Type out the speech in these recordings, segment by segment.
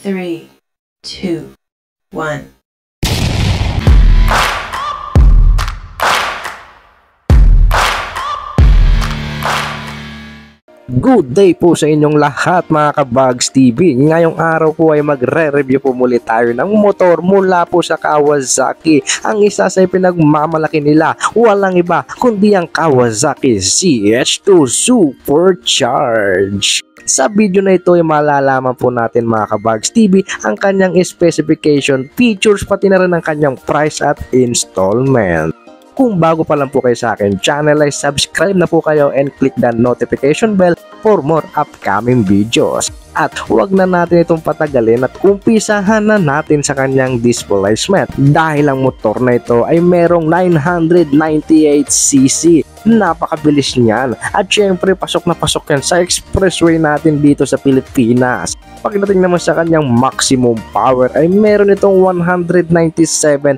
3, 2, 1. Good day po sa inyong lahat mga ka-Bugs TV. Ngayong araw po ay magre-review po muli tayo ng motor mula po sa Kawasaki. Ang isa sa pinagmamalaki nila, walang iba kundi ang Kawasaki ZH2 Supercharged. Sa video na ito ay malalaman po natin mga ka-Bugs TV ang kanyang specification, features, pati na rin ang kanyang price at installment. Kung bago pa lang po kayo sa akin channel ay subscribe na po kayo and click the notification bell for more upcoming videos. At huwag na natin itong patagalin at umpisahan na natin sa kanyang displacement dahil ang motor na ito ay merong 998cc. Napakabilis niyan at syempre pasok na pasok yan sa expressway natin dito sa Pilipinas. Pagdating naman sa kanyang maximum power ay meron itong 197.4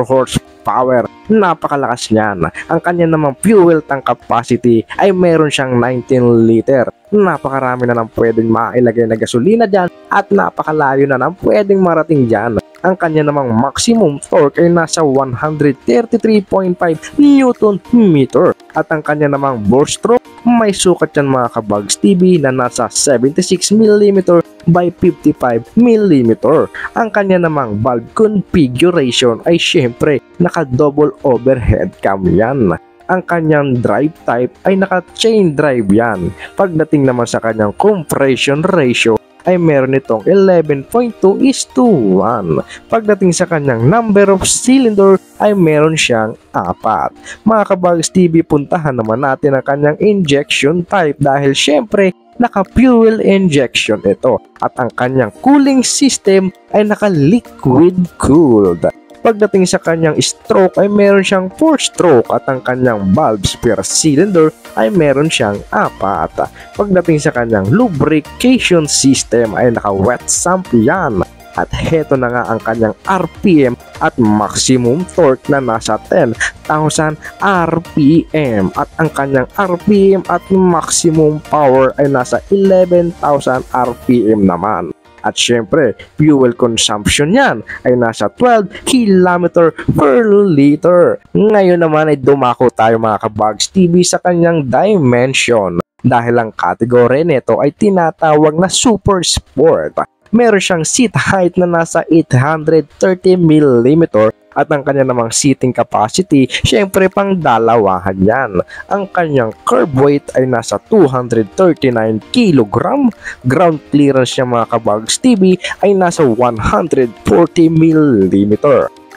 horsepower. Napakalakas niyan. Ang kanya namang fuel tank capacity ay meron siyang 19 liter. Napakarami na nang pwedeng mailagay na gasolina dyan at napakalayo na nang pwedeng marating dyan. Ang kanya namang maximum torque ay nasa 133.5 Newton meter at ang kanya namang bore stroke may sukat yan mga ka-Bugs TV na nasa 76 mm by 55 mm. Ang kanya namang valve configuration ay syempre naka double overhead cam yan. Ang kanyang drive type ay naka chain drive yan. Pagdating naman sa kanyang compression ratio ay meron itong 11.2:1. Pagdating sa kanyang number of cylinder ay meron siyang 4. Mga ka-Bugs TV, puntahan naman natin ang kanyang injection type dahil syempre naka-fuel injection ito at ang kanyang cooling system ay naka-liquid cooled. Pagdating sa kanyang stroke ay meron siyang 4 stroke at ang kanyang valves per cylinder ay meron siyang 4. Pagdating sa kanyang lubrication system ay naka-wet sump yan. At heto na nga ang kanyang RPM at maximum torque na nasa 10,000 RPM. At ang kanyang RPM at maximum power ay nasa 11,000 RPM naman. At syempre, fuel consumption yan ay nasa 12 km per liter. Ngayon naman ay dumako tayo mga ka-Bugs TV sa kanyang dimension. Dahil ang kategory nito ay tinatawag na Super Sport. Meron siyang seat height na nasa 830 mm at ang kanya namang seating capacity, syempre pang dalawahan yan. Ang kanyang curb weight ay nasa 239 kg. Ground clearance niya mga ka-Bugs TV ay nasa 140 mm.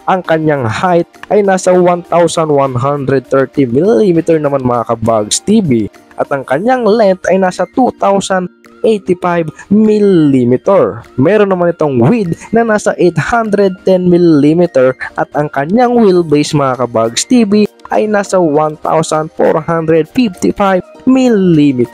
Ang kanyang height ay nasa 1,130 mm naman mga ka-Bugs TV. At ang kanyang length ay nasa 2,085 mm. Meron naman itong width na nasa 810 mm at ang kanyang wheelbase mga ka-Bugs TV ay nasa 1,455 mm.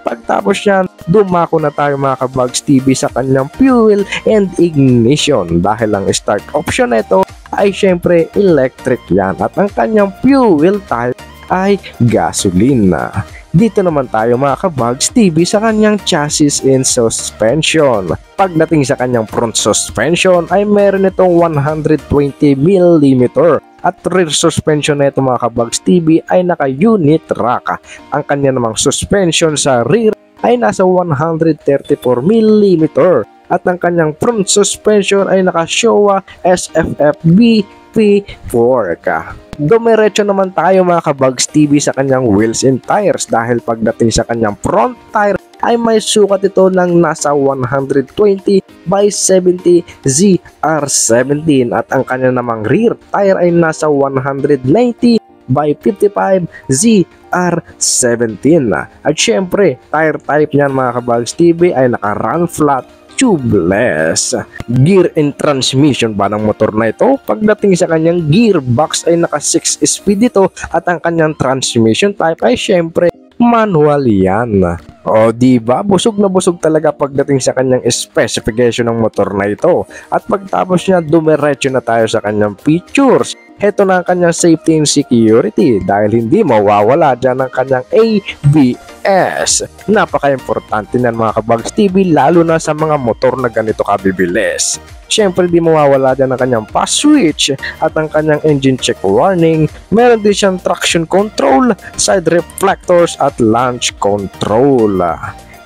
Pagtapos yan, dumako na tayo mga ka-Bugs TV sa kanyang fuel and ignition dahil ang start option nito ay syempre electric yan at ang kanyang fuel type ay gasolina. Dito naman tayo mga ka-Bugs TV sa kanyang chassis and suspension. Pagdating sa kanyang front suspension ay meron itong 120 mm at rear suspension na ito mga ka-Bugs TV ay naka-unit rack. Ang kanya namang suspension sa rear ay nasa 134 mm at ang kanyang front suspension ay naka-Showa SFF BP4 ka. Dumiretso naman tayo mga ka-Bugs TV sa kanyang wheels and tires dahil pagdating sa kanyang front tire ay may sukat ito ng nasa 120 by 70 ZR17 at ang kanya namang rear tire ay nasa 190 by 55 ZR17. At syempre, tire type niyan mga ka-Bugs TV ay naka-run flat tubeless. Gear and transmission ba ng motor na ito? Pagdating sa kanyang gearbox ay naka 6 speed ito at ang kanyang transmission type ay syempre manual yan. O diba, busog na busog talaga pagdating sa kanyang specification ng motor na ito. At pagtapos niya, dumiretso na tayo sa kanyang features. Heto na ang kanyang safety and security dahil hindi mawawala dyan ang kanyang ABS ABS. Napaka-importante niyan mga kabags TV, lalo na sa mga motor na ganito kabibilis. Siyempre di mawawala dyan ang kanyang pass switch at ang kanyang engine check warning. Meron din siyang traction control, side reflectors at launch control.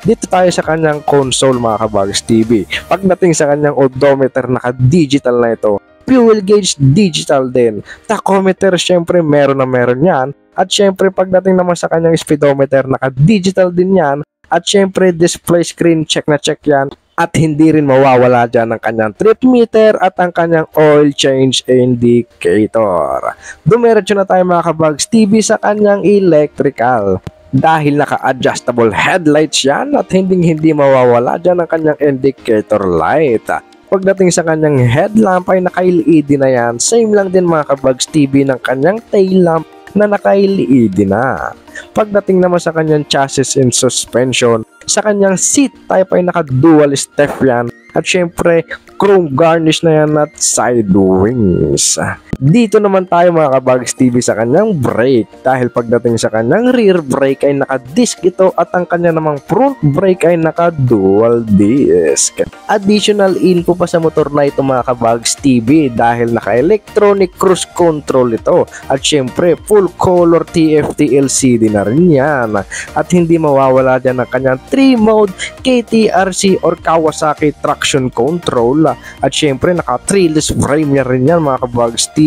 Dito tayo sa kanyang console mga kabags TV. Pagdating sa kanyang odometer, naka-digital na ito. Fuel gauge digital din. Tachometer syempre meron yan. At syempre pagdating naman sa kanyang speedometer, naka-digital din yan. At syempre display screen check na check yan. At hindi rin mawawala dyan ang kanyang trip meter at ang kanyang oil change indicator. Dumiretso na tayo mga kabags TV sa kanyang electrical. Dahil naka-adjustable headlights yan at hindi mawawala dyan ang kanyang indicator light. Pagdating sa kanyang headlamp ay naka-LED na yan. Same lang din mga kabags TV ng kanyang tail lamp na naka-LED na. Pagdating naman sa kanyang chassis and suspension, sa kanyang seat type ay naka-dual step yan. At syempre, chrome garnish na yan at side wings. Dito naman tayo mga kabags TV sa kanyang brake. Dahil pagdating sa kanyang rear brake ay naka-disc ito at ang kanya namang front brake ay naka-dual disc. Additional info pa sa motor na ito mga kabags TV dahil naka-electronic cruise control ito. At syempre, full color TFT LCD na rin yan. At hindi mawawala dyan ang kanyang 3-mode KTRC or Kawasaki traction control. At syempre, naka-treeless frame niya rin yan mga kabags TV.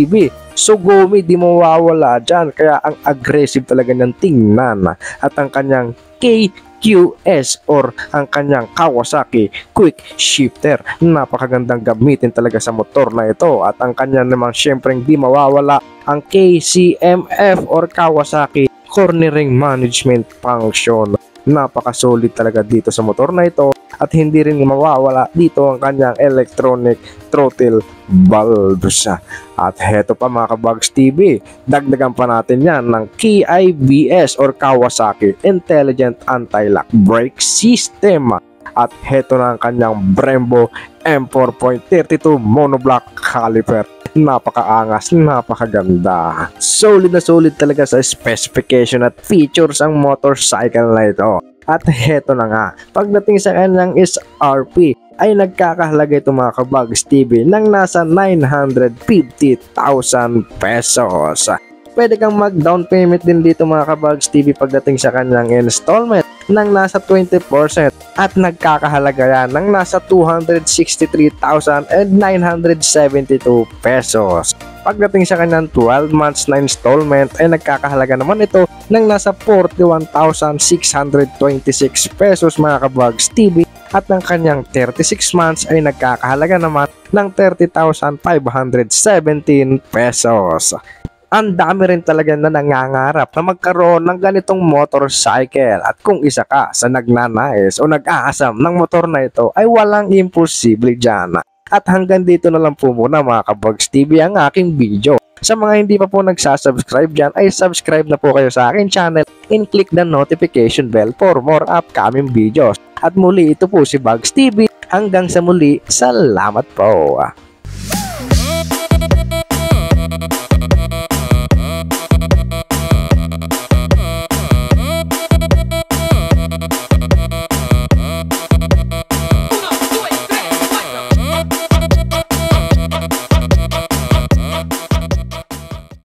So Gumi, di mawawala dyan. Kaya ang aggressive talaga niyang tingnan. At ang kanyang KQS or ang kanyang Kawasaki Quick Shifter. Napakagandang gamitin talaga sa motor na ito. At ang kanya naman syempre di mawawala ang KCMF or Kawasaki Cornering Management Function. Napaka-solid talaga dito sa motor na ito. At hindi rin mawawala dito ang kanyang electronic throttle valves. At heto pa mga kabags TV, dagdagan pa natin yan ng KIBS or Kawasaki Intelligent Anti-Lock Brake System. At heto na ang kanyang Brembo M4.32 monoblock caliper. Napakaangas, napakaganda. Solid na solid talaga sa specification at features ang motorcycle na ito. At heto na nga, pagdating sa kanyang SRP ay nagkakahalaga ito mga kabags TV ng nasa 950,000 pesos. Pwede kang mag-down payment din dito mga kabags TV pagdating sa kanyang installment ng nasa 20% at nagkakahalaga yan ng nasa 263,972 pesos. Pagdating sa kanyang 12 months na installment ay nagkakahalaga naman ito ng nasa 41,626 pesos mga kabags TV at ng kanyang 36 months ay nagkakahalaga naman ng 30,517 pesos. Ang dami rin talaga na nangangarap na magkaroon ng ganitong motorcycle at kung isa ka sa nagnanais o nag-aasam ng motor na ito ay walang imposible dyan. At hanggang dito na lang po muna mga kabags TV ang aking video. Sa mga hindi pa po nagsasubscribe dyan ay subscribe na po kayo sa aking channel and click the notification bell for more upcoming videos. At muli ito po si Bugs TV. Hanggang sa muli, salamat po.